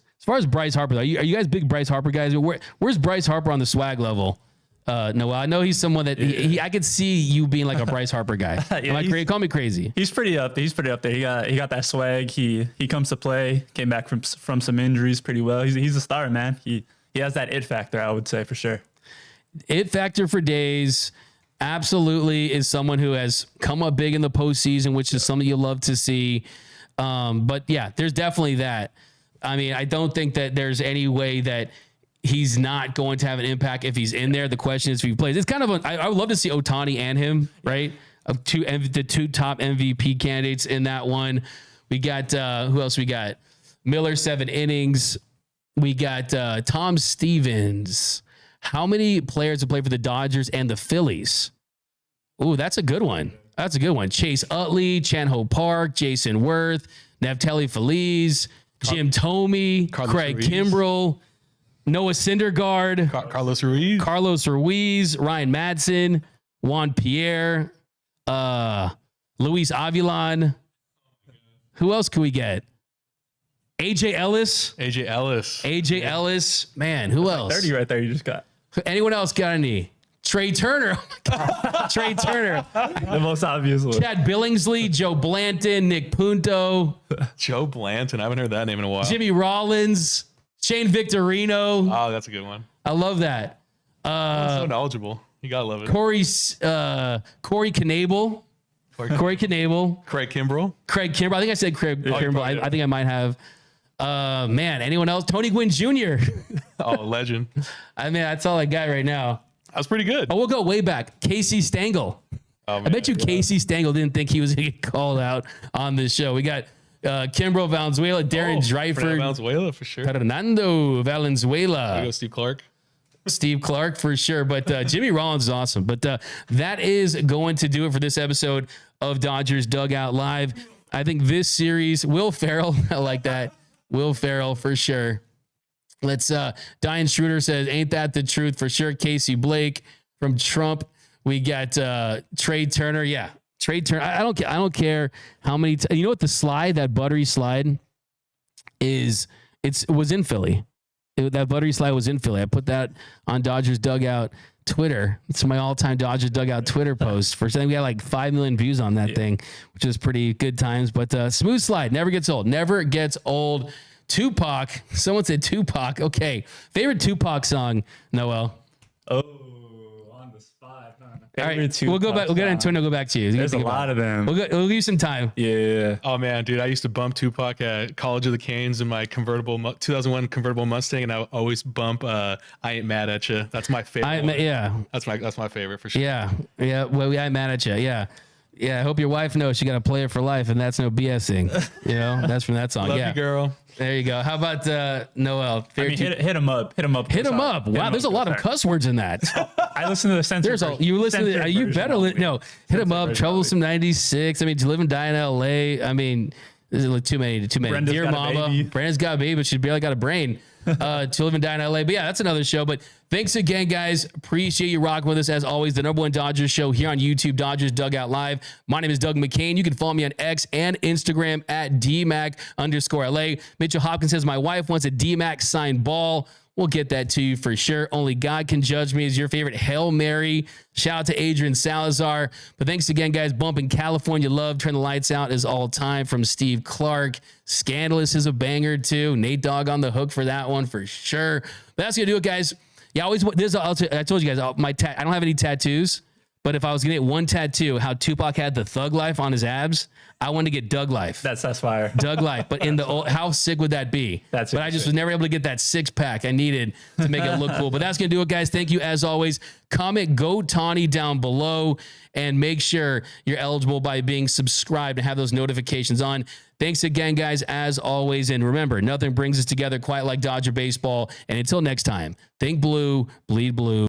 Bryce Harper, are you guys big Bryce Harper guys? Where's Bryce Harper on the swag level? No, I know he's someone that I could see you being like a Bryce Harper guy. Am I crazy? Call me crazy. He's pretty up there. He got that swag. He comes to play. Came back from some injuries pretty well. He's a star, man. He has that it factor, I would say, for sure. It factor for days. Absolutely is someone who has come up big in the postseason, which is something you love to see. But yeah, there's definitely that. I mean, I don't think that there's any way that he's not going to have an impact if he's in there. The question is if he plays. It's kind of I would love to see Ohtani and him, right? The 2 top MVP candidates in that one. We got who else we got? Miller, 7 innings. We got Tom Stevens. How many players have played for the Dodgers and the Phillies? Ooh, that's a good one. That's a good one. Chase Utley, Chan-Ho Park, Jason Worth, Neftali Feliz, Jim Thome, Craig Kimbrell, Noah Syndergaard, Carlos Ruiz, Ryan Madsen, Juan Pierre, Luis Avilan. Who else can we get? AJ Ellis. Man, who else? 30 right there you just got. Anyone else got any? Trey Turner. Trey Turner. The most obvious one. Chad Billingsley, Joe Blanton, Nick Punto. Joe Blanton. I haven't heard that name in a while. Jimmy Rollins. Shane Victorino. Oh, that's a good one. I love that. So knowledgeable. You gotta love it. Corey Knable. Corey Knable. Craig Kimbrell. I think I said Craig Kimbrell. I think I might have. Man, anyone else? Tony Gwynn Jr. Oh, legend. I mean, that's all I got right now. That's pretty good. Oh, we'll go way back. Casey Stengel. Oh, man, I bet you Casey Stengel didn't think he was going to get called out on this show. We got Kimbrel Valenzuela, Darren Dreiford. Valenzuela for sure. Fernando Valenzuela. There you go, Steve Clark. Steve Clark for sure. But Jimmy Rollins is awesome. But that is going to do it for this episode of Dodgers Dugout Live. I think this series, Will Ferrell, I like that. Will Ferrell for sure. Let's Diane Schroeder says, ain't that the truth for sure? Casey Blake from Trump. We got Trey Turner. Yeah. Trey Turner. I don't care how many you know what the slide, that buttery slide is, it was in Philly. That buttery slide was in Philly. I put that on Dodgers Dugout Twitter. It's my all-time Dodgers Dugout Twitter post. For something we got like 5 million views on that thing, which is pretty good times. But smooth slide never gets old. Never gets old. Tupac. Someone said Tupac. Okay. Favorite Tupac song, Noel? Oh, on the spot. Huh? All right, Favorite we'll go back. We'll get Tupac Antonio. Go back to you. There's a lot of them. We'll give you some time. Yeah. Oh man, dude, I used to bump Tupac at College of the Canes in my 2001 convertible Mustang, and I always bump "I Ain't Mad at You." That's my favorite. Yeah, that's my favorite for sure. yeah. Well, I ain't mad at you. Yeah. I hope your wife knows she got to play it for life, and that's no BSing. That's from that song. Love you, girl. There you go. How about Noel? I mean, hit him up. Hit him up. Hit him up. Wow, there's a lot of cuss words in that. I listen to the censored. You listen to you better hit him up. Troublesome 96. I mean, to live and die in LA. I mean, there's too many. Brenda's Dear Mama. Brandon's got a baby, but she's barely got a brain. To live and die in LA. But yeah, that's another show. But thanks again, guys. Appreciate you rocking with us as always. The #1 Dodgers show here on YouTube, Dodgers Dugout Live. My name is Doug McKain. You can follow me on X and Instagram at DMac_LA. Mitchell Hopkins says my wife wants a DMac signed ball. We'll get that to you for sure. Only God Can Judge Me is your favorite Hail Mary. Shout out to Adrian Salazar. But thanks again, guys. Bumping California Love. Turn the Lights Out is all time from Steve Clark. Scandalous is a banger too. Nate Dogg on the hook for that one for sure. But that's going to do it, guys. Yeah, I told you guys, I don't have any tattoos. But if I was going to get one tattoo, how Tupac had the Thug Life on his abs, I wanted to get Doug Life. That's fire. Doug Life. But in the old, how sick would that be? But I just was never able to get that 6-pack I needed to make it look cool. But that's going to do it, guys. Thank you as always. Comment Go Tawny down below and make sure you're eligible by being subscribed and have those notifications on. Thanks again, guys, as always. And remember, nothing brings us together quite like Dodger baseball. And until next time, think blue, bleed blue.